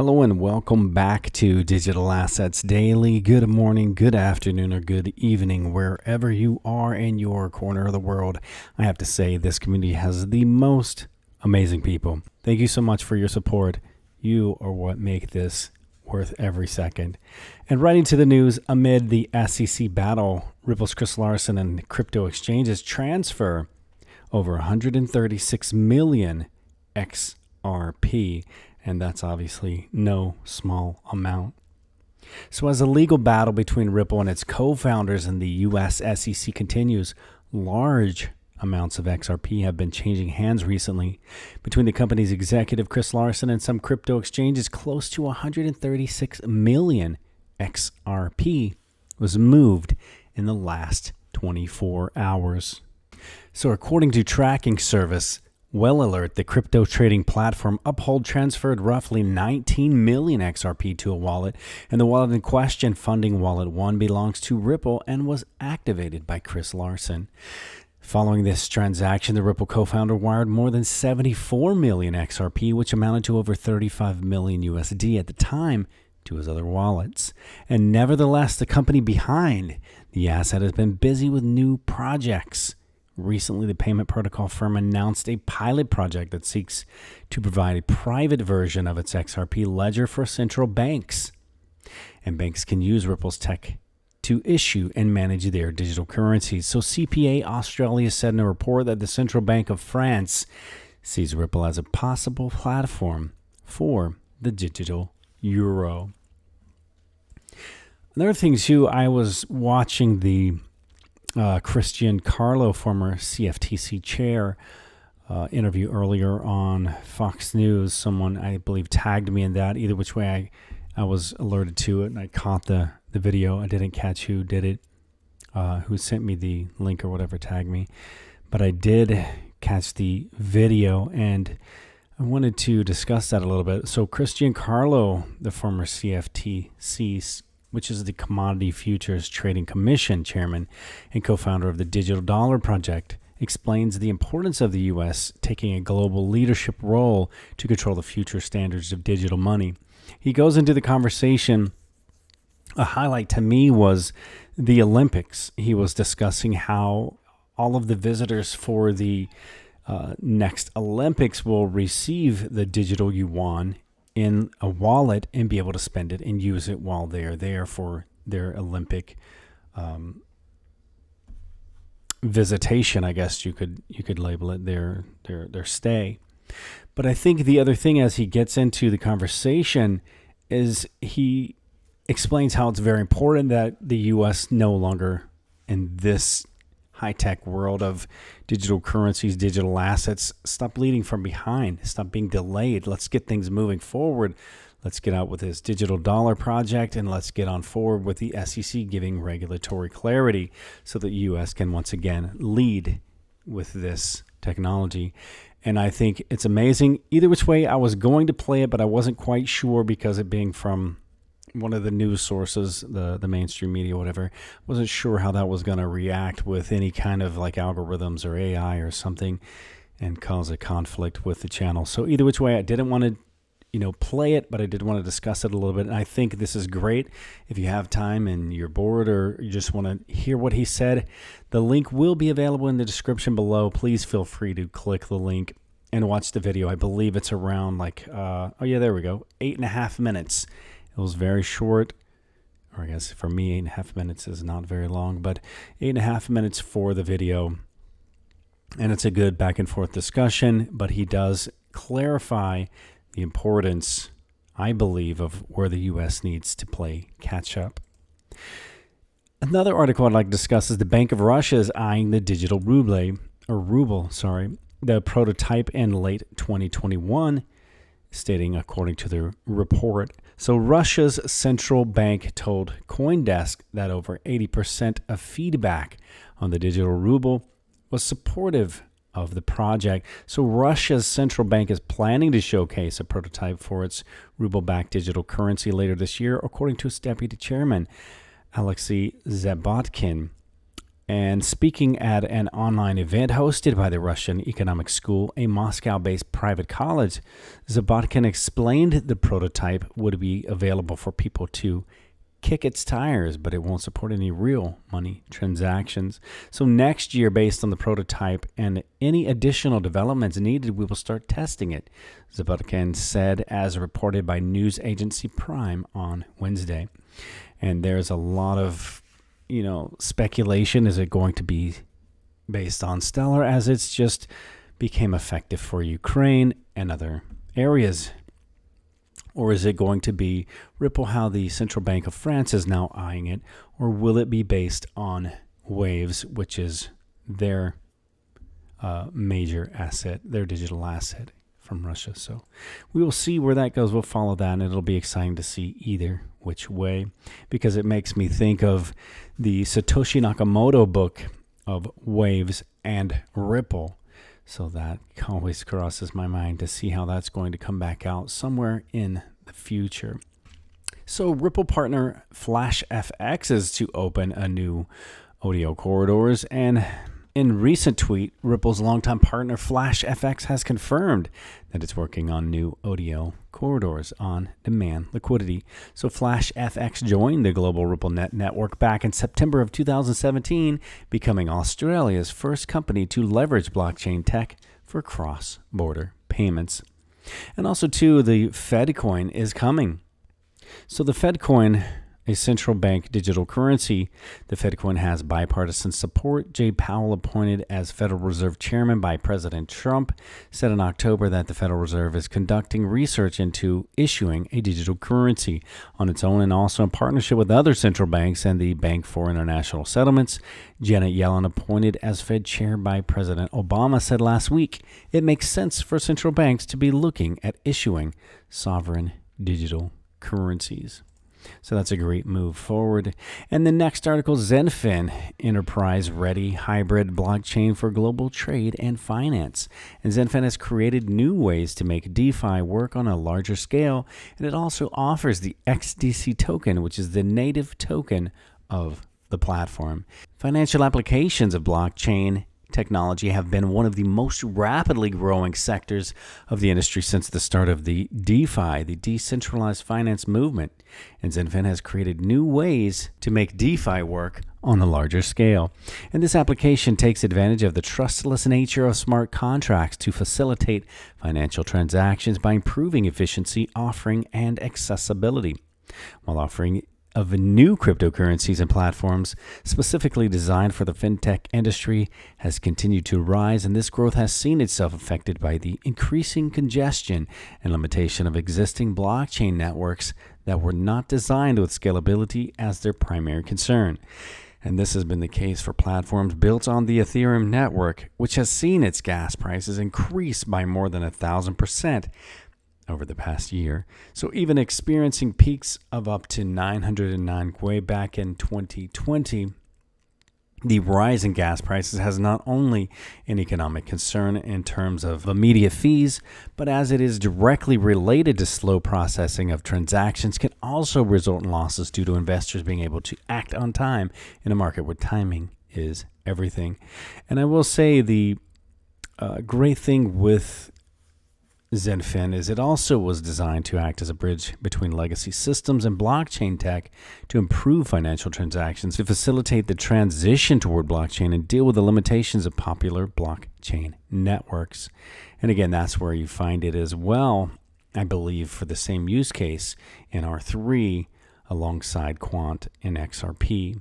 Hello and welcome back to Digital Assets Daily. Good morning, good afternoon, or good evening, wherever you are in your corner of the world. I have to say, this community has the most amazing people. Thank you so much for your support. You are what make this worth every second. And right into the news, amid the SEC battle, Ripple's Chris Larson and crypto exchanges transfer over 136 million XRP. And that's obviously no small amount. So as the legal battle between Ripple and its co-founders in the U.S. SEC continues, large amounts of XRP have been changing hands recently. Between the company's executive, Chris Larson, and some crypto exchanges, close to 136 million XRP was moved in the last 24 hours. So according to tracking service WellAlert, the crypto trading platform, Uphold transferred roughly 19 million XRP to a wallet, and the wallet in question, Funding Wallet 1, belongs to Ripple and was activated by Chris Larson. Following this transaction, the Ripple co-founder wired more than 74 million XRP, which amounted to over 35 million USD at the time, to his other wallets. And nevertheless, the company behind the asset has been busy with new projects. Recently, the payment protocol firm announced a pilot project that seeks to provide a private version of its XRP ledger for central banks. And banks can use Ripple's tech to issue and manage their digital currencies. So CPA Australia said in a report that the Central Bank of France sees Ripple as a possible platform for the digital euro. Another thing too, I was watching the Christian Carlo, former CFTC chair, interview earlier on Fox News. Someone, I believe, tagged me in that. Either which way, I was alerted to it, and I caught the video. I didn't catch who did it, who sent me the link or whatever, tagged me. But I did catch the video, and I wanted to discuss that a little bit. So Christian Carlo, the former CFTC, which is the Commodity Futures Trading Commission chairman and co-founder of the Digital Dollar Project, explains the importance of the U.S. taking a global leadership role to control the future standards of digital money. He goes into the conversation. A highlight to me was the Olympics. He was discussing how all of the visitors for the next Olympics will receive the digital yuan in a wallet and be able to spend it and use it while they're there for their Olympic visitation. I guess you could label it their stay. But I think the other thing as he gets into the conversation is he explains how it's very important that the U.S. no longer, in this high-tech world of digital currencies, digital assets, stop leading from behind, stop being delayed. Let's get things moving forward. Let's get out with this digital dollar project, and let's get on forward with the SEC giving regulatory clarity so that the U.S. can once again lead with this technology. And I think it's amazing. Either which way, I was going to play it, but I wasn't quite sure because it being from one of the news sources, the mainstream media, whatever, wasn't sure how that was going to react with any kind of like algorithms or AI or something and cause a conflict with the channel. So either which way, I didn't want to, play it, but I did want to discuss it a little bit. And I think this is great. If you have time and you're bored or you just want to hear what he said, the link will be available in the description below. Please feel free to click the link and watch the video. I believe it's around there we go, 8.5 minutes. It was very short, or I guess for me, 8.5 minutes is not very long, but 8.5 minutes for the video. And it's a good back and forth discussion, but he does clarify the importance, I believe, of where the U.S. needs to play catch up. Another article I'd like to discuss is the Bank of Russia is eyeing the digital ruble, the prototype in late 2021, stating according to the report. So Russia's central bank told CoinDesk that over 80% of feedback on the digital ruble was supportive of the project. So Russia's central bank is planning to showcase a prototype for its ruble-backed digital currency later this year, according to its deputy chairman, Alexei Zabatkin. And speaking at an online event hosted by the Russian Economic School, a Moscow-based private college, Zabatkin explained the prototype would be available for people to kick its tires, but it won't support any real money transactions. So next year, based on the prototype and any additional developments needed, we will start testing it, Zabatkin said, as reported by news agency Prime on Wednesday. And there's a lot of speculation. Is it going to be based on Stellar, as it's just became effective for Ukraine and other areas? Or is it going to be Ripple, how the Central Bank of France is now eyeing it? Or will it be based on Waves, which is their major asset, their digital asset from Russia? So we will see where that goes. We'll follow that, and it'll be exciting to see either which way, because it makes me think of the Satoshi Nakamoto book of Waves and Ripple. So that always crosses my mind to see how that's going to come back out somewhere in the future. So Ripple partner FlashFX is to open a new ODO corridors, and in recent tweet, Ripple's longtime partner FlashFX has confirmed that it's working on new ODO corridors on demand liquidity. So FlashFX joined the global RippleNet network back in September of 2017, becoming Australia's first company to leverage blockchain tech for cross-border payments. And also, too, the Fed coin is coming. So the Fed coin, a central bank digital currency, the Fed coin has bipartisan support. Jay Powell, appointed as Federal Reserve Chairman by President Trump, said in October that the Federal Reserve is conducting research into issuing a digital currency on its own, and also in partnership with other central banks and the Bank for International Settlements. Janet Yellen, appointed as Fed Chair by President Obama, said last week it makes sense for central banks to be looking at issuing sovereign digital currencies. So that's a great move forward. And the next article, XinFin, enterprise-ready hybrid blockchain for global trade and finance. And XinFin has created new ways to make DeFi work on a larger scale, and it also offers the XDC token, which is the native token of the platform. Financial applications of blockchain technology have been one of the most rapidly growing sectors of the industry since the start of the DeFi, the decentralized finance movement. And XinFin has created new ways to make DeFi work on a larger scale. And this application takes advantage of the trustless nature of smart contracts to facilitate financial transactions by improving efficiency, offering, and accessibility, while offering of new cryptocurrencies and platforms specifically designed for the fintech industry has continued to rise, and this growth has seen itself affected by the increasing congestion and limitation of existing blockchain networks that were not designed with scalability as their primary concern. And this has been the case for platforms built on the Ethereum network, which has seen its gas prices increase by more than 1,000% over the past year. So even experiencing peaks of up to 909 way back in 2020, the rise in gas prices has not only an economic concern in terms of immediate fees, but as it is directly related to slow processing of transactions, can also result in losses due to investors being able to act on time in a market where timing is everything. And I will say the great thing with XinFin is it also was designed to act as a bridge between legacy systems and blockchain tech to improve financial transactions, to facilitate the transition toward blockchain and deal with the limitations of popular blockchain networks. And again, that's where you find it as well, I believe, for the same use case in R3 alongside Quant and XRP.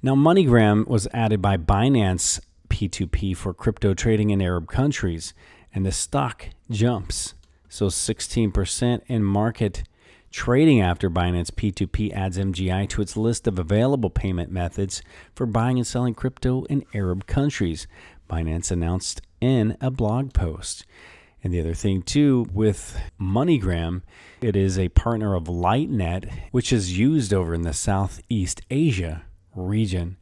Now, Moneygram was added by Binance P2P for crypto trading in Arab countries, and the stock jumps. So 16% in market trading after Binance P2P adds MGI to its list of available payment methods for buying and selling crypto in Arab countries, Binance announced in a blog post. And the other thing, too, with MoneyGram, it is a partner of LightNet, which is used over in the Southeast Asia region.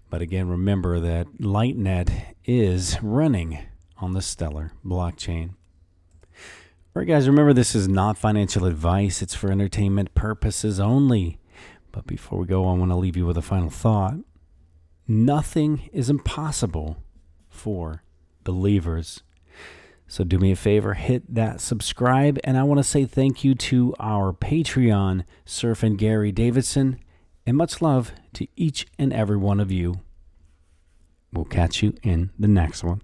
But again, remember that LightNet is running on the Stellar blockchain. All right, guys, remember this is not financial advice. It's for entertainment purposes only. But before we go, I want to leave you with a final thought. nothing is impossible for believers. So do me a favor, hit that subscribe. And I want to say thank you to our Patreon, Surf and Gary Davidson, and much love to each and every one of you. We'll catch you in the next one.